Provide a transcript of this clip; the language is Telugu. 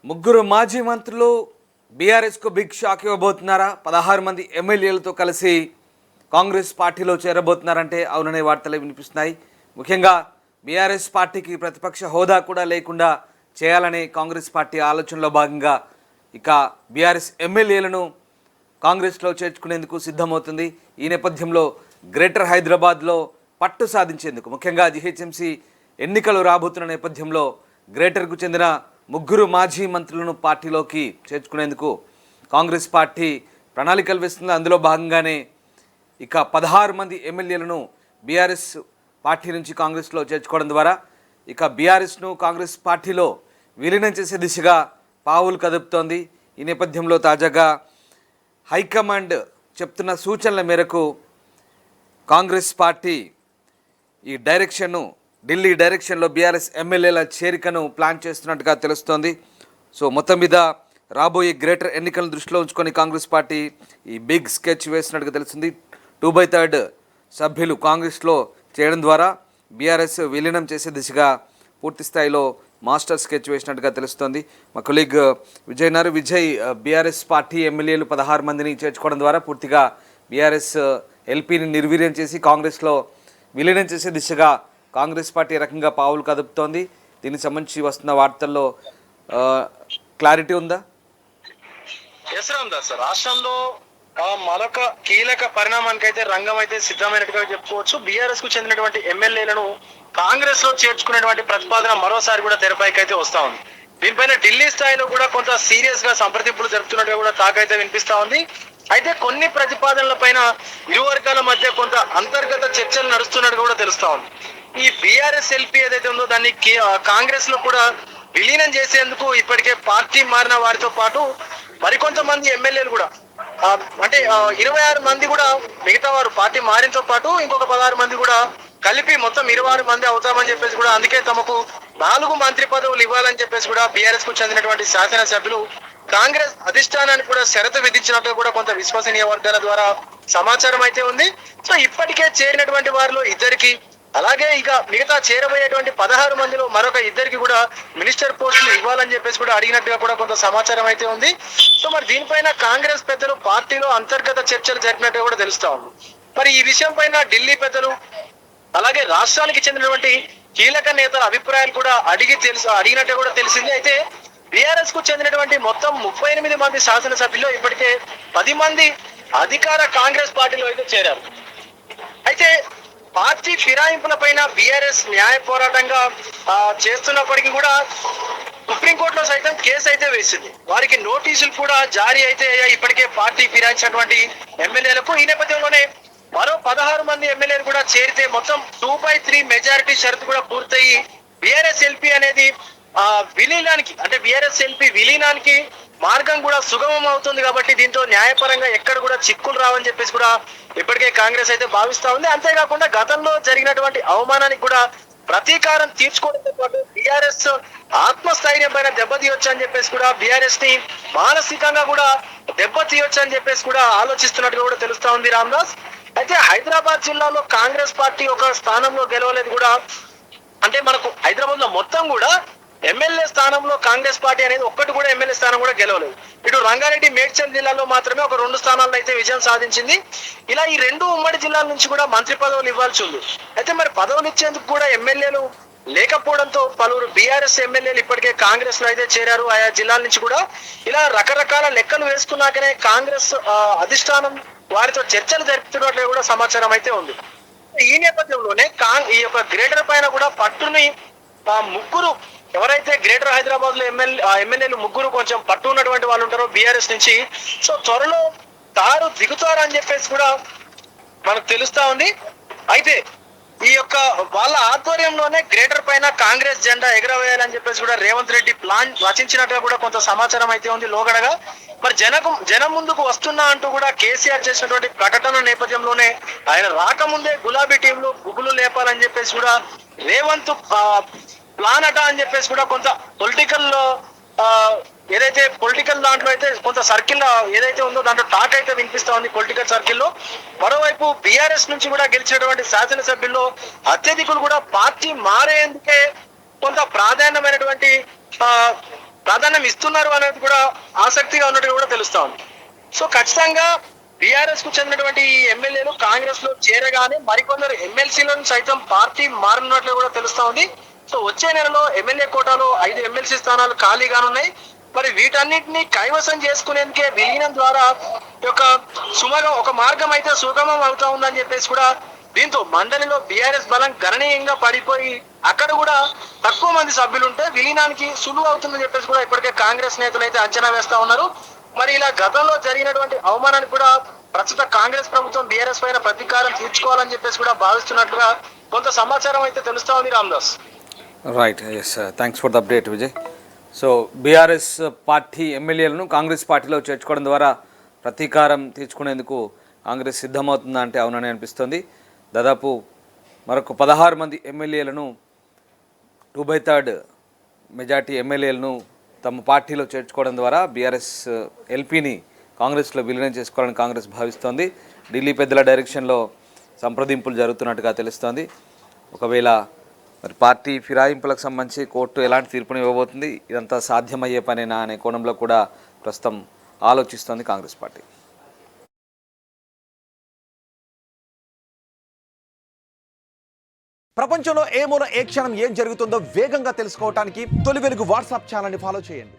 ముగ్గురు మాజీ మంత్రులు బీఆర్ఎస్కు బిగ్ షాక్ ఇవ్వబోతున్నారా? 16 మంది ఎమ్మెల్యేలతో కలిసి కాంగ్రెస్ పార్టీలో చేరబోతున్నారంటే అవుననే వార్తలు వినిపిస్తున్నాయి. ముఖ్యంగా బీఆర్ఎస్ పార్టీకి ప్రతిపక్ష హోదా కూడా లేకుండా చేయాలనే కాంగ్రెస్ పార్టీ ఆలోచనలో భాగంగా ఇక బీఆర్ఎస్ ఎమ్మెల్యేలను కాంగ్రెస్లో చేర్చుకునేందుకు సిద్ధమవుతుంది. ఈ నేపథ్యంలో గ్రేటర్ హైదరాబాద్లో పట్టు సాధించేందుకు ముఖ్యంగా జీహెచ్ఎంసీ ఎన్నికలు రాబోతున్న నేపథ్యంలో గ్రేటర్కు చెందిన ముగ్గురు మాజీ మంత్రులను పార్టీలోకి చేర్చుకునేందుకు కాంగ్రెస్ పార్టీ ప్రణాళికలు వేస్తుంది. అందులో భాగంగానే ఇక 16 మంది ఎమ్మెల్యేలను బీఆర్ఎస్ పార్టీ నుంచి కాంగ్రెస్లో చేర్చుకోవడం ద్వారా ఇక బీఆర్ఎస్ను కాంగ్రెస్ పార్టీలో విలీనం చేసే దిశగా పావులు కదుపుతోంది. ఈ నేపథ్యంలో తాజాగా హైకమాండ్ చెప్తున్న సూచనల మేరకు కాంగ్రెస్ పార్టీ ఈ డైరెక్షన్ను ఢిల్లీ డైరెక్షన్లో బీఆర్ఎస్ ఎమ్మెల్యేల చేరికను ప్లాన్ చేస్తున్నట్టుగా తెలుస్తోంది. సో మొత్తం మీద రాబోయే గ్రేటర్ ఎన్నికలను దృష్టిలో ఉంచుకొని కాంగ్రెస్ పార్టీ ఈ బిగ్ స్కెచ్ వేసినట్టుగా తెలుస్తుంది. 2/3 సభ్యులు కాంగ్రెస్లో చేయడం ద్వారా బీఆర్ఎస్ విలీనం చేసే దిశగా పూర్తి స్థాయిలో మాస్టర్ స్కెచ్ వేసినట్టుగా తెలుస్తోంది. మా కొలీగ్ విజయ్ బీఆర్ఎస్ పార్టీ ఎమ్మెల్యేలు 16 మందిని చేర్చుకోవడం ద్వారా పూర్తిగా బీఆర్ఎస్ ఎల్పీని నిర్వీర్యం చేసి కాంగ్రెస్లో విలీనం చేసే దిశగా కాంగ్రెస్ పార్టీ రకంగా పావులు కదుపుతోంది. దీనికి సంబంధించి వస్తున్న వార్తల్లో క్లారిటీ ఉందా? రాష్ట్రంలో మరొక కీలక పరిణామానికి అయితే రంగం అయితే సిద్ధమైనట్టుగా చెప్పుకోవచ్చు. బీఆర్ఎస్ కు చెందినటువంటి ఎమ్మెల్యేలను కాంగ్రెస్ లో చేర్చుకునేటువంటి ప్రతిపాదన మరోసారి కూడా తెరపైకి అయితే వస్తా ఉంది. దీనిపైన ఢిల్లీ స్థాయిలో కూడా కొంత సీరియస్ గా సంప్రదింపులు జరుపుతున్నట్టుగా కూడా టాక్ అయితే వినిపిస్తా ఉంది. అయితే కొన్ని ప్రతిపాదనల పైన ఇరు వర్గాల మధ్య కొంత అంతర్గత చర్చలు నడుస్తున్నట్టు కూడా తెలుస్తా ఉంది. ఈ బీఆర్ఎస్ ఎల్పీ ఏదైతే ఉందో దాన్ని కాంగ్రెస్ లో కూడా విలీనం చేసేందుకు ఇప్పటికే పార్టీ మారిన వారితో పాటు మరికొంతమంది ఎమ్మెల్యేలు కూడా అంటే 26 మంది కూడా మిగతా వారు పార్టీ మారినతో పాటు ఇంకొక 16 మంది కూడా కలిపి మొత్తం 26 మంది అవుతామని చెప్పేసి కూడా అందుకే తమకు 4 మంత్రి పదవులు ఇవ్వాలని చెప్పేసి కూడా బీఆర్ఎస్ కు చెందినటువంటి శాసనసభ్యులు కాంగ్రెస్ అధిష్టానానికి కూడా షరతు విధించినట్టు కూడా కొంత విశ్వసనీయ వర్గాల ద్వారా సమాచారం అయితే ఉంది. సో ఇప్పటికే చేరినటువంటి వారిలో ఇద్దరికి అలాగే ఇక మిగతా చేరబోయేటువంటి 16 మందిలో మరొక ఇద్దరికి కూడా మినిస్టర్ పోస్టులు ఇవ్వాలని చెప్పేసి కూడా అడిగినట్టుగా కూడా కొంత సమాచారం అయితే ఉంది. సో మరి దీనిపైన కాంగ్రెస్ పెద్దలు పార్టీలో అంతర్గత చర్చలు జరిపినట్టుగా కూడా తెలుస్తా ఉంది. మరి ఈ విషయం పైన ఢిల్లీ పెద్దలు అలాగే రాష్ట్రానికి చెందినటువంటి కీలక నేతల అభిప్రాయాలు కూడా అడిగినట్టుగా కూడా తెలిసింది. అయితే బీఆర్ఎస్ కు చెందినటువంటి మొత్తం 38 మంది శాసనసభ్యుల్లో ఇప్పటికే 10 మంది అధికార కాంగ్రెస్ పార్టీలో అయితే చేరారు. అయితే పార్టీ ఫిరాయింపుల పైన బీఆర్ఎస్ న్యాయ పోరాటంగా చేస్తున్నప్పటికీ కూడా సుప్రీంకోర్టులో సైతం కేసు అయితే వేసింది. వారికి నోటీసులు కూడా జారీ అయితే అయ్యాయి ఇప్పటికే పార్టీ ఫిరాయించినటువంటి ఎమ్మెల్యేలకు. ఈ నేపథ్యంలోనే మరో 16 మంది ఎమ్మెల్యేలు కూడా చేరితే మొత్తం 2/3 మెజారిటీ షరతు కూడా పూర్తయి బీఆర్ఎస్ ఎల్పీ అనేది విలీనానికి అంటే బీఆర్ఎస్ ఎల్పీ విలీనానికి మార్గం కూడా సుగమం అవుతుంది. కాబట్టి దీంతో న్యాయపరంగా ఎక్కడ కూడా చిక్కులు రావని చెప్పేసి కూడా ఇప్పటికే కాంగ్రెస్ అయితే భావిస్తా ఉంది. అంతేకాకుండా గతంలో జరిగినటువంటి అవమానానికి కూడా ప్రతీకారం తీర్చుకోవడంతో పాటు బీఆర్ఎస్ ఆత్మస్థైర్యం పైన దెబ్బతీయొచ్చు అని చెప్పేసి కూడా బీఆర్ఎస్ ని మానసికంగా కూడా దెబ్బతీయొచ్చు అని చెప్పేసి కూడా ఆలోచిస్తున్నట్టుగా కూడా తెలుస్తా ఉంది రామ్దాస్. అయితే హైదరాబాద్ జిల్లాలో కాంగ్రెస్ పార్టీ ఒక స్థానంలో గెలవలేదు కూడా. అంటే మనకు హైదరాబాద్ లో మొత్తం కూడా ఎమ్మెల్యే స్థానంలో కాంగ్రెస్ పార్టీ అనేది ఒక్కటి కూడా ఎమ్మెల్యే స్థానం కూడా గెలవలేదు. ఇటు రంగారెడ్డి మేడ్చల్ జిల్లాలో మాత్రమే ఒక 2 స్థానాల్లో అయితే విజయం సాధించింది. ఇలా ఈ 2 ఉమ్మడి జిల్లాల నుంచి కూడా మంత్రి పదవులు ఇవ్వాల్సి ఉంది. అయితే మరి పదవులు ఇచ్చేందుకు కూడా ఎమ్మెల్యేలు లేకపోవడంతో పలువురు బీఆర్ఎస్ ఎమ్మెల్యేలు ఇప్పటికే కాంగ్రెస్ లో అయితే చేరారు ఆయా జిల్లాల నుంచి కూడా. ఇలా రకరకాల లెక్కలు వేసుకున్నాకనే కాంగ్రెస్ అధిష్టానం వారితో చర్చలు జరుపుతున్నట్లు కూడా సమాచారం అయితే ఉంది. ఈ నేపథ్యంలోనే ఈ యొక్క గ్రేటర్ పైన కూడా పట్టుని ముగ్గురు ఎవరైతే గ్రేటర్ హైదరాబాద్ లో ఎమ్మెల్యేలు ముగ్గురు కొంచెం పట్టు ఉన్నటువంటి వాళ్ళు ఉంటారో బీఆర్ఎస్ నుంచి సో త్వరలో దిగుతారు అని చెప్పేసి కూడా మనకు తెలుస్తా ఉంది. అయితే ఈ యొక్క వాళ్ళ ఆధ్వర్యంలోనే గ్రేటర్ పైన కాంగ్రెస్ జెండా ఎగరవేయాలని చెప్పేసి కూడా రేవంత్ రెడ్డి ప్లాన్ రచించినట్టుగా కూడా కొంత సమాచారం అయితే ఉంది లోగడగా. మరి జనం ముందుకు వస్తున్నా అంటూ కూడా కేసీఆర్ చేసినటువంటి ప్రకటన నేపథ్యంలోనే ఆయన రాకముందే గులాబీ టీంలో గుబులు లేపాలని చెప్పేసి కూడా రేవంత్ ప్లాన్ అట అని చెప్పేసి కూడా కొంత పొలిటికల్ ఏదైతే పొలిటికల్ దాంట్లో అయితే కొంత సర్కిల్ ఏదైతే ఉందో దాంట్లో టాక్ అయితే వినిపిస్తా ఉంది పొలిటికల్ సర్కిల్లో. మరోవైపు బీఆర్ఎస్ నుంచి కూడా గెలిచినటువంటి శాసనసభ్యుల్లో అత్యధికులు కూడా పార్టీ మారేందుకే కొంత ప్రాధాన్యమైనటువంటి ప్రాధాన్యం ఇస్తున్నారు అనేది కూడా ఆసక్తిగా ఉన్నట్టుగా కూడా తెలుస్తా ఉంది. సో ఖచ్చితంగా బీఆర్ఎస్ కు చెందినటువంటి ఈ ఎమ్మెల్యేలు కాంగ్రెస్ లో చేరగానే మరికొందరు ఎమ్మెల్సీలను సైతం పార్టీ మారనున్నట్లు కూడా తెలుస్తా ఉంది. సో వచ్చే నెలలో ఎమ్మెల్యే కోటాలో 5 ఎమ్మెల్సీ స్థానాలు ఖాళీగానున్నాయి. మరి వీటన్నిటిని కైవసం చేసుకునేందుకే విలీనం ద్వారా ఒక మార్గం అయితే సుగమం అవుతా ఉందని చెప్పేసి కూడా, దీంతో మండలిలో బీఆర్ఎస్ బలం గణనీయంగా పడిపోయి అక్కడ కూడా తక్కువ మంది సభ్యులు ఉంటే విలీనానికి సులువు అవుతుందని చెప్పేసి కూడా ఇప్పటికే కాంగ్రెస్ నేతలు అయితే అంచనా వేస్తా ఉన్నారు. మరి ఇలా గతంలో జరిగినటువంటి అవమానాన్ని కూడా ప్రస్తుత కాంగ్రెస్ ప్రభుత్వం బీఆర్ఎస్ పైన ప్రతీకారం తీర్చుకోవాలని చెప్పేసి కూడా భావిస్తున్నట్లుగా కొంత సమాచారం అయితే తెలుస్తా ఉంది. Ramdas. Right, yes, thanks for the update Vijay. So BRS party ఎమ్మెల్యేలను కాంగ్రెస్ పార్టీలో చేర్చుకోవడం ద్వారా ప్రతీకారం తీర్చుకునేందుకు కాంగ్రెస్ సిద్ధమవుతుందా అంటే అవునని అనిపిస్తుంది. దాదాపు మరొక 16 మంది ఎమ్మెల్యేలను 2/3 మెజార్టీ ఎమ్మెల్యేలను తమ పార్టీలో చేర్చుకోవడం ద్వారా బీఆర్ఎస్ ఎల్పీని కాంగ్రెస్లో విలీనం చేసుకోవాలని కాంగ్రెస్ భావిస్తోంది. ఢిల్లీ పెద్దల డైరెక్షన్లో సంప్రదింపులు జరుగుతున్నట్టుగా తెలుస్తోంది. ఒకవేళ మరి పార్టీ ఫిరాయింపులకు సంబంధించి కోర్టు ఎలాంటి తీర్పును ఇవ్వబోతుంది, ఇదంతా సాధ్యమయ్యే పనేనా అనే కోణంలో కూడా ప్రస్తుతం ఆలోచిస్తోంది కాంగ్రెస్ పార్టీ. ప్రపంచంలో ఏ మూల ఏ క్షణం ఏం జరుగుతుందో వేగంగా తెలుసుకోవడానికి తొలి వెలుగు వాట్సాప్ ఛానల్ని ఫాలో చేయండి.